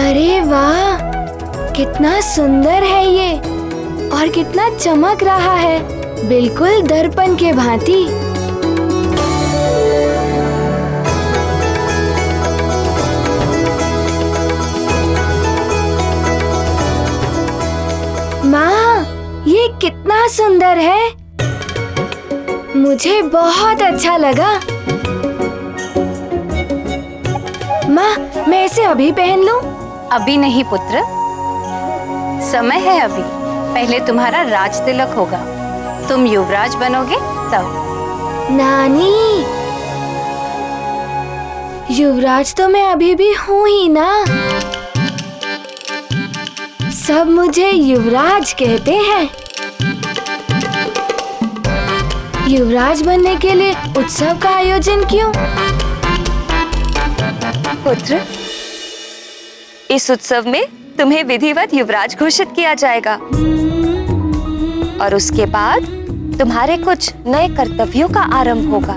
अरे वाह, कितना सुंदर है ये और कितना चमक रहा है, बिल्कुल दर्पण के भांति। माँ, ये कितना सुंदर है, मुझे बहुत अच्छा लगा। माँ, मैं इसे अभी पहन लूं? अभी नहीं पुत्र, समय है अभी। पहले तुम्हारा राज तिलक होगा, तुम युवराज बनोगे तब। नानी, युवराज तो मैं अभी भी हूँ ही ना। सब मुझे युवराज कहते हैं। युवराज बनने के लिए उत्सव का आयोजन क्यों? पुत्र, इस उत्सव में तुम्हें विधिवत युवराज घोषित किया जाएगा और उसके बाद तुम्हारे कुछ नए कर्तव्यों का आरंभ होगा।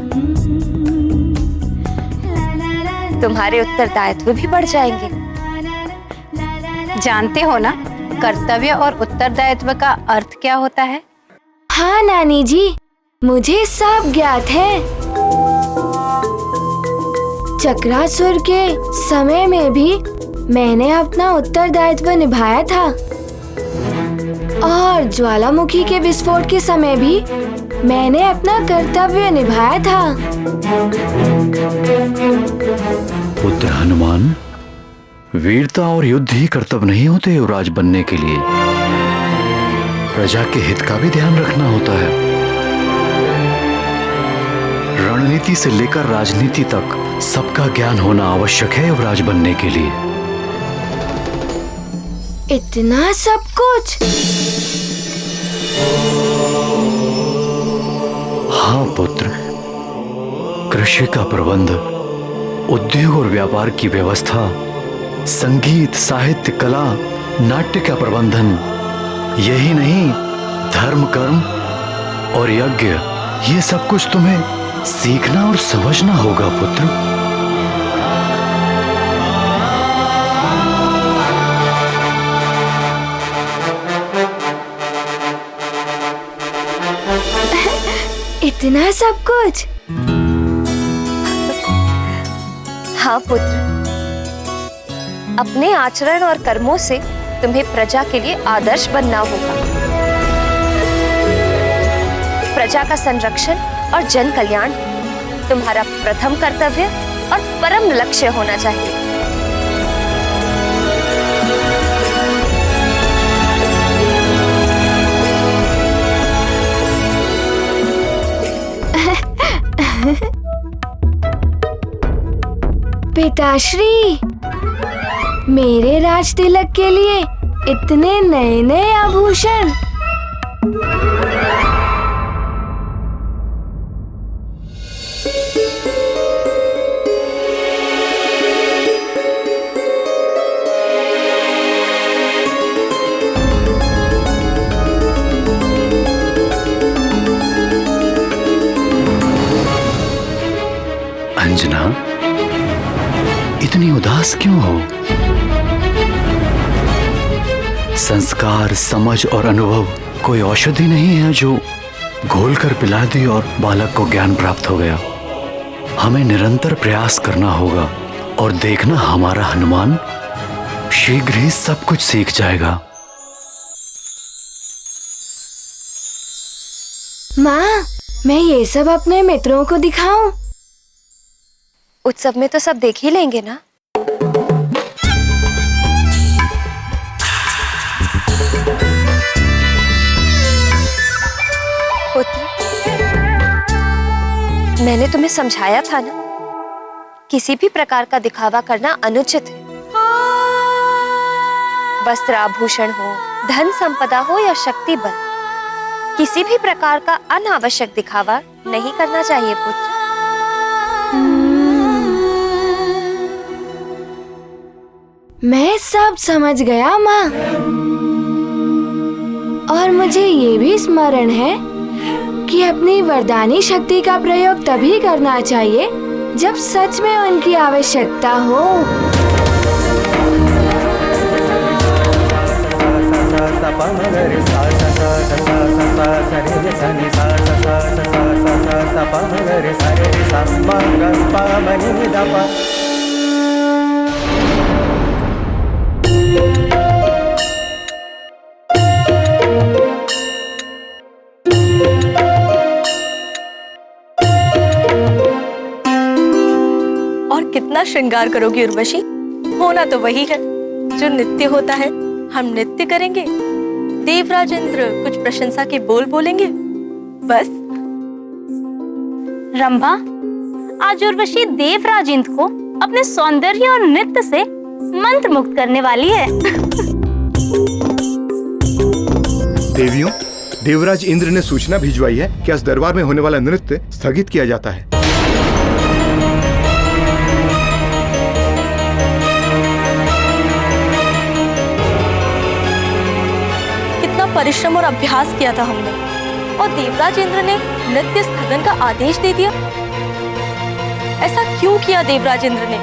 तुम्हारे उत्तरदायित्व भी बढ़ जाएंगे। जानते हो ना, कर्तव्य और उत्तरदायित्व का अर्थ क्या होता है? हाँ नानी जी, मुझे सब ज्ञात है। चक्रासुर के समय में भी मैंने अपना उत्तरदायित्व निभाया था और ज्वालामुखी के विस्फोट के समय भी मैंने अपना कर्तव्य निभाया था। पुत्र हनुमान, वीरता और युद्ध ही कर्तव्य नहीं होते युवराज बनने के लिए, प्रजा के हित का भी ध्यान रखना होता है। रणनीति से लेकर राजनीति तक सबका ज्ञान होना आवश्यक है युवराज बनने के लिए। इतना सब कुछ? हाँ पुत्र, कृषि का प्रबंध, उद्योग और व्यापार की व्यवस्था, संगीत, साहित्य, कला, नाट्य का प्रबंधन, यही नहीं धर्म, कर्म और यज्ञ, ये सब कुछ तुम्हें सीखना और समझना होगा पुत्र। इतना सब कुछ? हाँ पुत्र, अपने आचरण और कर्मों से तुम्हें प्रजा के लिए आदर्श बनना होगा। प्रजा का संरक्षण और जन कल्याण तुम्हारा प्रथम कर्तव्य और परम लक्ष्य होना चाहिए। पिताश्री, मेरे राज तिलक के लिए इतने नए नए आभूषण। अंजना, इतनी उदास क्यों हो? संस्कार, समझ और अनुभव कोई औषधि नहीं है जो घोलकर पिला दी और बालक को ज्ञान प्राप्त हो गया। हमें निरंतर प्रयास करना होगा और देखना हमारा हनुमान शीघ्र ही सब कुछ सीख जाएगा। माँ, मैं ये सब अपने मित्रों को दिखाऊं? उत्सव में तो सब देख ही लेंगे ना। पुत्र, मैंने तुम्हें समझाया था ना, किसी भी प्रकार का दिखावा करना अनुचित है। वस्त्र आभूषण हो, धन संपदा हो या शक्ति बल, किसी भी प्रकार का अनावश्यक दिखावा नहीं करना चाहिए पुत्र। मैं सब समझ गया माँ, और मुझे ये भी स्मरण है कि अपनी वरदानी शक्ति का प्रयोग तभी करना चाहिए जब सच में उनकी आवश्यकता हो। प म ग रे सा सा सा सा सा सा सा रे रे सा नि सा सा सा सा सा सा सा सा प म ग रे सा रे रे सा म ग प म नि द प। और कितना श्रृंगार करोगी उर्वशी? होना तो वही है जो नृत्य होता है। हम नृत्य करेंगे, देवराज इंद्र कुछ प्रशंसा के बोल बोलेंगे, बस। रंभा, आज उर्वशी देवराज इंद्र को अपने सौंदर्य और नृत्य से मंत्र मुक्त करने वाली है। देवियों, देवराज इंद्र ने सूचना भिजवाई है कि आज दरबार में होने वाला नृत्य स्थगित किया जाता है। कितना परिश्रम और अभ्यास किया था हमने, और देवराज इंद्र ने नृत्य स्थगन का आदेश दे दिया। ऐसा क्यों किया देवराज इंद्र ने?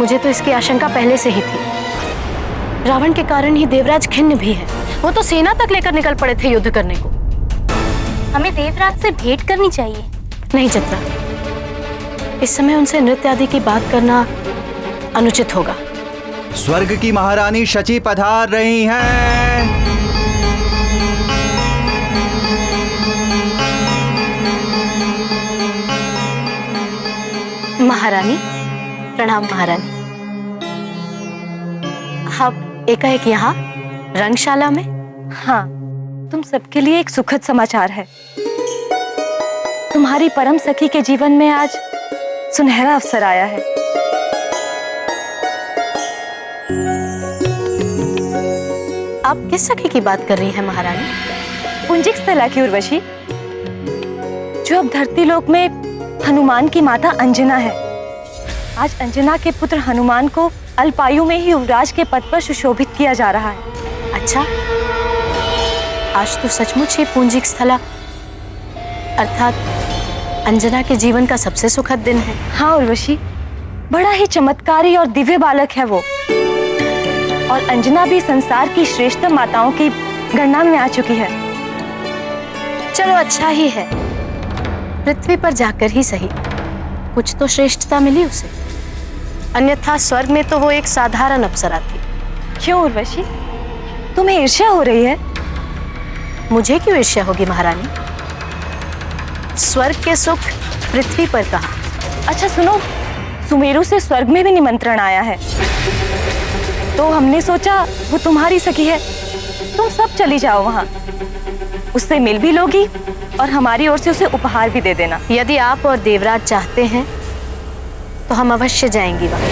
मुझे तो इसकी आशंका पहले से ही थी। रावण के कारण ही देवराज खिन्न भी है। वो तो सेना तक लेकर निकल पड़े थे युद्ध करने को। हमें देवराज से भेंट करनी चाहिए। नहीं चित्रा, इस समय उनसे नृत्य आदि की बात करना अनुचित होगा। स्वर्ग की महारानी शची पधार रही हैं। महारानी, प्रणाम महारानी। आप एकाएक यहाँ रंगशाला में? हाँ, तुम सबके लिए एक सुखद समाचार है। तुम्हारी परम सखी के जीवन में आज सुनहरा अवसर आया है। आप किस सखी की बात कर रही हैं महारानी? पुंजिक स्थला की उर्वशी, जो अब धरती लोक में हनुमान की माता अंजना है। आज अंजना के पुत्र हनुमान को अल्पायु में ही युवराज के पद पर सुशोभित किया जा रहा है। अच्छा, आज तो सचमुच ही पुंजिक स्थला अर्थात अंजना के जीवन का सबसे सुखद दिन है। हाँ उर्वशी, बड़ा ही चमत्कारी और दिव्य बालक है वो। और अंजना भी संसार की श्रेष्ठ माताओं की गणना में आ चुकी है। चलो अच्छा ही है, पृथ्वी पर जाकर ही सही कुछ तो श्रेष्ठता मिली उसे, अन्यथा स्वर्ग में तो वो एक साधारण अप्सरा थी। क्यों उर्वशी, तुम्हें ईर्ष्या हो रही है? मुझे क्यों ईर्ष्या होगी महारानी? स्वर्ग के सुख पृथ्वी पर कहाँ? अच्छा सुनो, सुमेरु से स्वर्ग में भी निमंत्रण आया है, तो हमने सोचा वो तुम्हारी सखी है, तुम सब चली जाओ वहां, उससे मिल भी लोगी और हमारी ओर से उसे उपहार भी दे देना। यदि आप और देवराज चाहते हैं तो हम अवश्य जाएंगी वहां।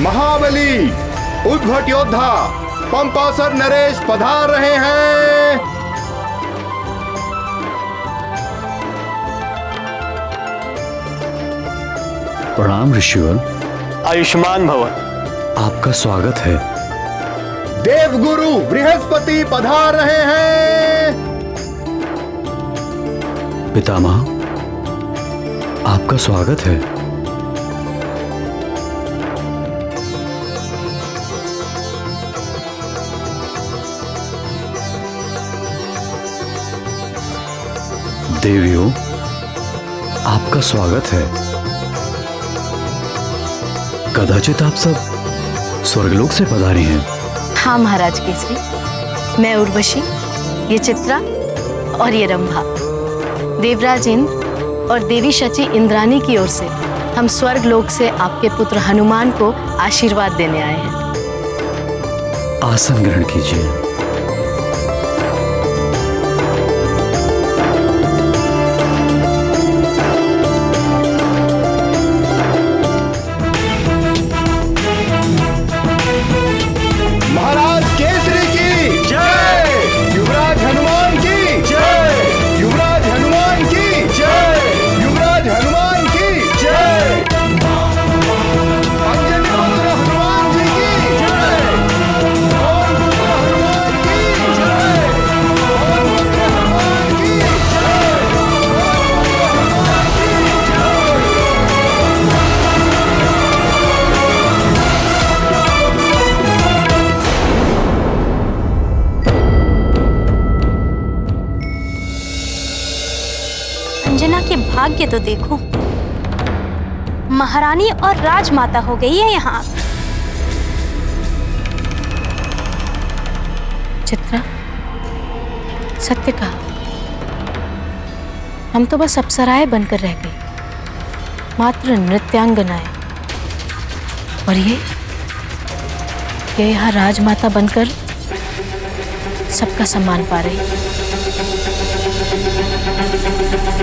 महाबली, उद्भट योद्धा पंपासर नरेश पधार रहे हैं। प्रणाम ऋषिवर। आयुष्मान भव। आपका स्वागत है। देवगुरु बृहस्पति पधार रहे हैं। पितामह, आपका स्वागत है। देवियों, आपका स्वागत है। कदाचित आप सब स्वर्गलोक से पधारी हैं। हाँ महाराज केसरी, मैं उर्वशी, ये चित्रा और ये रंभा, देवराज इंद्र और देवी शची इंद्रानी की ओर से हम स्वर्ग लोक से आपके पुत्र हनुमान को आशीर्वाद देने आए हैं। आसन ग्रहण कीजिए। महाराज केसरी की जय, युवराज हनुमान की जय, युवराज हनुमान की जय, युवराज हनुमान की जय, अंजनी पुत्र हनुमान जी की जय, पवन पुत्र हनुमान अंजना के भाग्य तो देखो, महारानी और राजमाता हो गई है यहाँ। चित्रा, सत्य कहा, हम तो बस अप्सराएं बनकर रह गई, मात्र नृत्यांगनाएं। और ये यहाँ राजमाता बनकर सबका सम्मान पा रही।